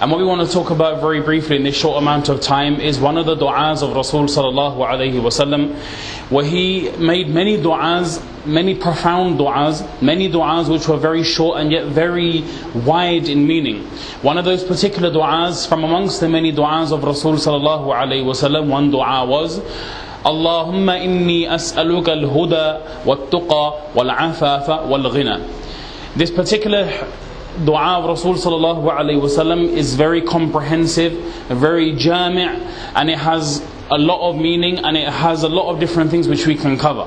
And what we want to talk about very briefly in this short amount of time is one of the du'as of Rasul sallallahu alayhi wasallam, where he made many du'as, many profound du'as, many du'as which were very short and yet very wide in meaning. One of those particular du'as from amongst the many du'as of Rasul sallallahu alayhi wasallam, one du'a was Allahumma inni as'aluka al-huda wat-tuqa wal-afafa wal-ghina. This particular dua of Rasul sallallahu alayhi wasallam is very comprehensive, very jami', and it has a lot of meaning, and it has a lot of different things which we can cover.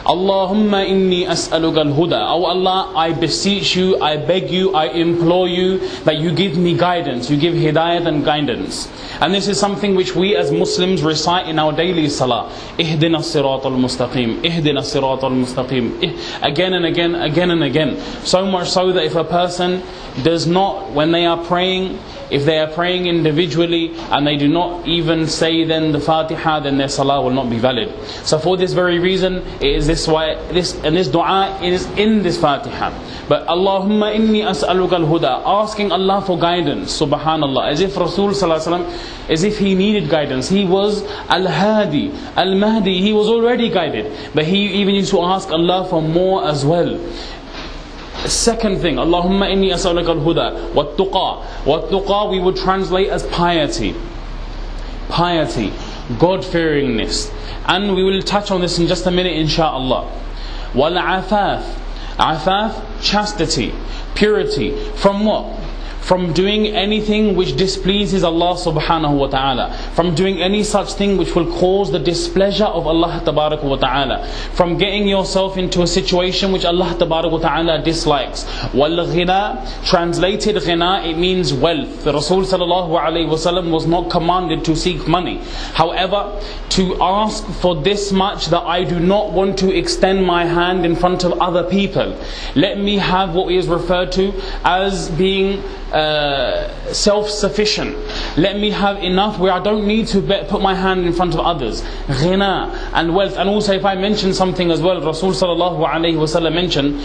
Allahumma inni as'aluka al-huda. Oh Allah, I beseech you, I beg you, I implore you that you give me guidance, you give hidayat and guidance. And this is something which we as Muslims recite in our daily salah. Ihdina as-sirat al-mustaqim, ihdina as-sirat al-mustaqim. Again and again, again and again. So much so that if a person does not, when they are praying, if they are praying individually and they do not even say then the Fatiha, then their salah will not be valid. So for this very reason, it is this why this dua is in this Fatiha. But Allahumma inni as'aluka al-huda, asking Allah for guidance, subhanallah, as if Rasul sallallahu alaihi wasallam, as if he needed guidance. He was al-hadi, al-mahdi, he was already guided, but he even used to ask Allah for more as well. Second thing, Allahumma inni as'aluka al-huda wat-tuqa. Wat-tuqa we would translate as piety. Piety, God-fearingness. And we will touch on this in just a minute, insha'Allah. Wal-afaf. Afaf, chastity, purity. From what? From doing anything which displeases Allah subhanahu wa ta'ala. From doing any such thing which will cause the displeasure of Allah tabarak wa ta'ala. From getting yourself into a situation which Allah tabarak wa ta'ala dislikes. Wal ghina, translated ghina, it means wealth. The Rasul sallallahu alayhi wa sallam was not commanded to seek money. However, to ask for this much, that I do not want to extend my hand in front of other people. Let me have what is referred to as being self-sufficient. Let me have enough where I don't need to put my hand in front of others. Ghina and wealth. And also, if I mention something as well, Rasul sallallahu alayhi wasallam mentioned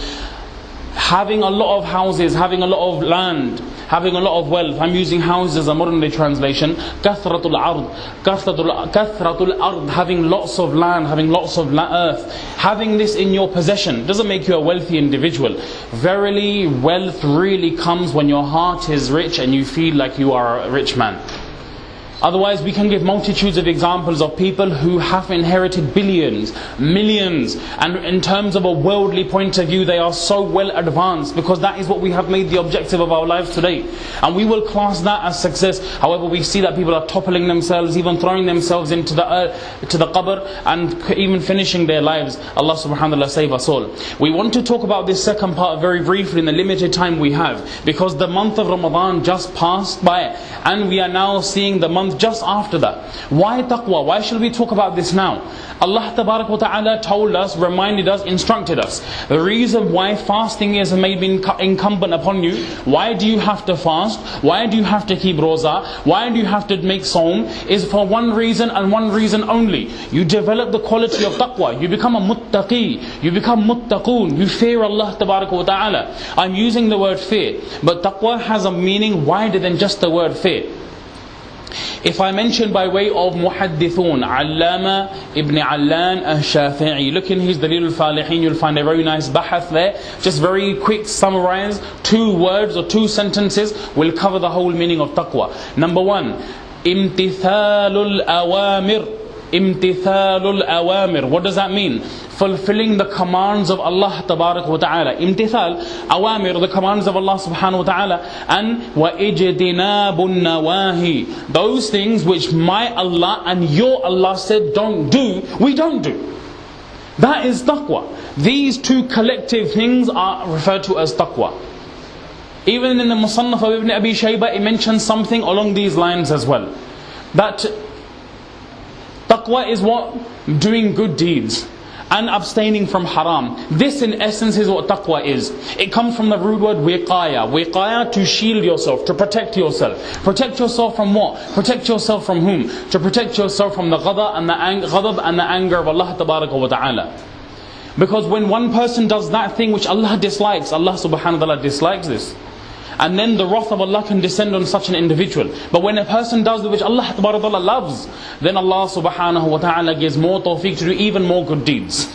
having a lot of houses, having a lot of land, having a lot of wealth. I'm using houses as a modern day translation. Kathratul ard, kathratul ard, having lots of land, having lots of earth. Having this in your possession doesn't make you a wealthy individual. Verily, wealth really comes when your heart is rich and you feel like you are a rich man. Otherwise, we can give multitudes of examples of people who have inherited billions, millions, and in terms of a worldly point of view, they are so well advanced, because that is what we have made the objective of our lives today. And we will class that as success. However, we see that people are toppling themselves, even throwing themselves into the qabr, and even finishing their lives. Allah subhanahu wa ta'ala save us all. We want to talk about this second part very briefly in the limited time we have, because the month of Ramadan just passed by, and we are now seeing the month just after that. Why taqwa? Why should we talk about this now? Allah tabarak wa ta'ala told us, reminded us, instructed us. The reason why fasting is maybe incumbent upon you, why do you have to fast, why do you have to keep roza, why do you have to make sawm, is for one reason and one reason only. You develop the quality of taqwa. You become a muttaqi, you become muttaqoon, you fear Allah tabarak wa ta'ala. I'm using the word fear, but taqwa has a meaning wider than just the word fear. If I mention by way of muhaddithun, Allama ibn Allan al-Shafi'i, look in his Dalil al-Falihin, you'll find a very nice bahath there. Just very quick summarize, 2 words or 2 sentences will cover the whole meaning of taqwa. Number 1, imtithalul awamir. Imtithalul awamir. What does that mean? Fulfilling the commands of Allah tabarak wa ta'ala. Imtithal, awamir, the commands of Allah subhanahu wa ta'ala. And wa ijtinabun nawahi, those things which my Allah and your Allah said don't do, we don't do. That is taqwa. These 2 collective things are referred to as taqwa. Even in the Musannaf of Ibn Abi Shayba, it mentions something along these lines as well. That taqwa is what? Doing good deeds and abstaining from haram. This in essence is what taqwa is. It comes from the root word wiqaya. Wiqaya, to shield yourself, to protect yourself. Protect yourself from what? Protect yourself from whom? To protect yourself from the ghadab and the anger of Allah tabaraka wa ta'ala. Because when one person does that thing which Allah dislikes, Allah subhanahu wa ta'ala dislikes this. and then the wrath of Allah can descend on such an individual. But when a person does that which Allah loves, then Allah subhanahu wa ta'ala gives more tawfiq to do even more good deeds.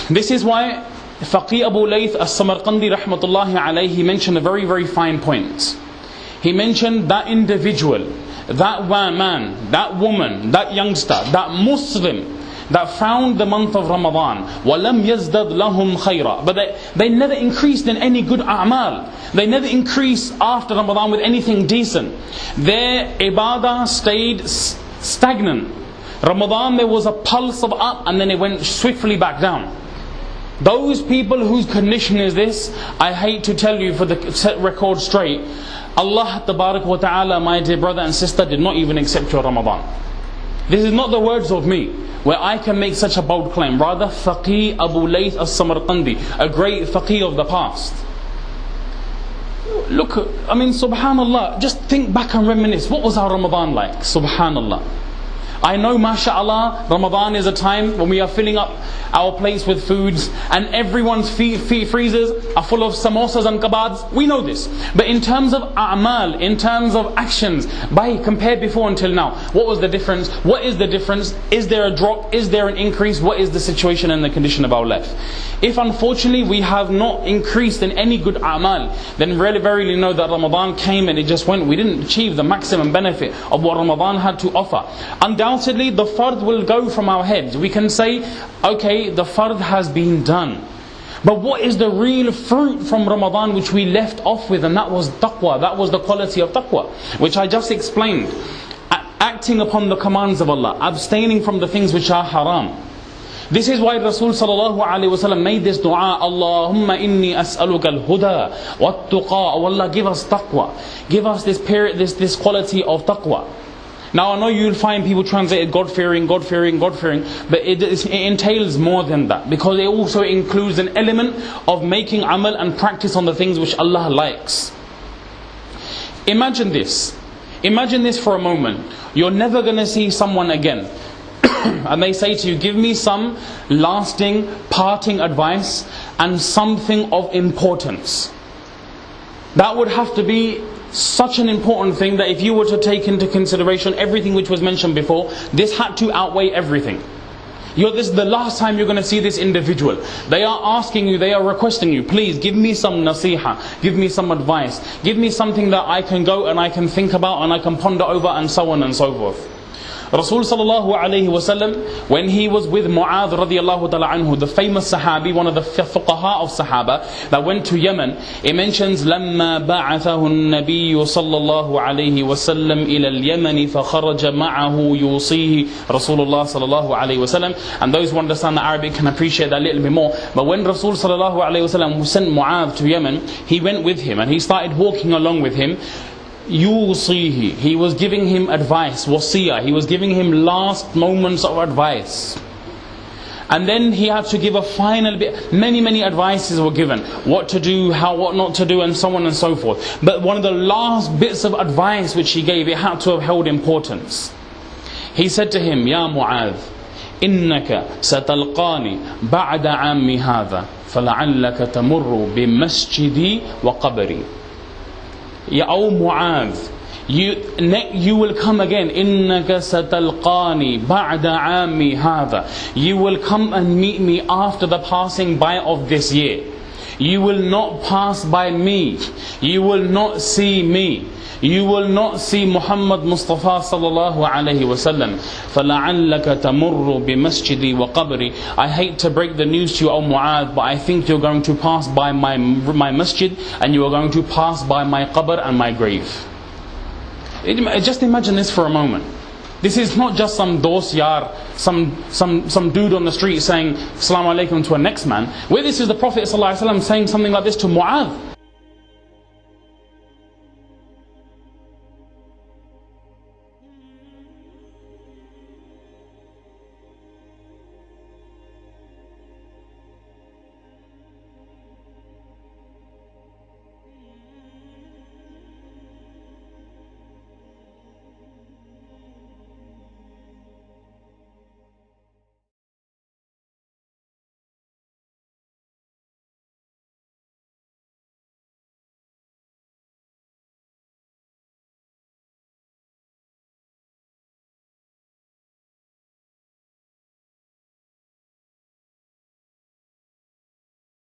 This is why Faqih Abu Layth as-Samarqandi rahmatullahi alayhi mentioned a very, very fine point. He mentioned that individual, that man, that woman, that youngster, that Muslim that found the month of Ramadan, وَلَمْ يَزْدَدْ لَهُمْ خَيْرًا, but they never increased in any good a'mal. They never increased after Ramadan with anything decent. Their ibadah stayed stagnant. Ramadan, there was a pulse of up and then it went swiftly back down. Those people whose condition is this, I hate to tell you for the set record straight, Allah Tabarak wa Ta'ala, my dear brother and sister, did not even accept your Ramadan. This is not the words of me, where I can make such a bold claim. Rather, Faqih Abu Layth as-Samarqandi, a great faqih of the past. Look, I mean, subhanallah, just think back and reminisce. What was our Ramadan like? Subhanallah. I know, mashallah, Ramadan is a time when we are filling up our plates with foods and everyone's freezers are full of samosas and kebabs. We know this. But in terms of a'mal, in terms of actions, compared before until now, what was the difference? What is the difference? Is there a drop? Is there an increase? What is the situation and the condition of our life? If unfortunately we have not increased in any good a'mal, then really verily know that Ramadan came and it just went. We didn't achieve the maximum benefit of what Ramadan had to offer. Undoubtedly the fard will go from our heads. We can say, okay, the fard has been done. But what is the real fruit from Ramadan which we left off with? And that was taqwa. That was the quality of taqwa, which I just explained. Acting upon the commands of Allah, abstaining from the things which are haram. This is why Rasul sallallahu alaihi wasallam made this dua, Allahumma inni as'aluka al-huda wat-tuqa. Oh Allah, give us taqwa. Give us this quality of taqwa. Now I know you'll find people translate God-fearing, God-fearing, God-fearing, but it entails more than that, because it also includes an element of making amal and practice on the things which Allah likes. Imagine this. Imagine this for a moment. You're never going to see someone again. And they say to you, give me some lasting, parting advice and something of importance. That would have to be such an important thing that if you were to take into consideration everything which was mentioned before, this had to outweigh everything. This is the last time you're going to see this individual. They are asking you, they are requesting you, please give me some nasiha, give me some advice, give me something that I can go and I can think about and I can ponder over, and so on and so forth. Rasul sallallahu alayhi wasallam, when he was with Mu'adh radiallahu ta'ala anhu, the famous sahabi, one of the fuqaha of Sahaba that went to Yemen, it mentions لما بعثه النبي صلى الله عليه وسلم إلى اليمن فخرج معه يوصيه رسول الله صلى الله عليه وسلم. And those who understand the Arabic can appreciate that a little bit more. But when Rasul sallallahu alayhi wasallam sent Mu'adh to Yemen, he went with him and he started walking along with him. Yusihi, he was giving him advice, wasiyah, he was giving him last moments of advice. And then he had to give a final bit. Many advices were given, what to do, what not to do, and so on and so forth. But one of the last bits of advice which he gave, it had to have held importance. He said to him, Ya Mu'adh, innaka satalqani ba'da ammi hadha fala'allaka tamurru bimasjidi wa qabri. Ya O Mu'adh, you will come again. Innaka satalqani ba'da ammi hadha. You will come and meet me after the passing by of this year. You will not pass by me. You will not see me. You will not see Muhammad Mustafa sallallahu alayhi wasallam. فَلَعَلَّكَ تَمُرُّ بِمَسْجِدِي وَقَبْرِي. I hate to break the news to you, O Mu'adh, but I think you're going to pass by my masjid, and you are going to pass by my qabr and my grave. Just imagine this for a moment. This is not just some dosyar, some dude on the street saying Assalamu alaikum to a next man. Where this is the Prophet sallallahu alaihi wasallam saying something like this to Mu'adh.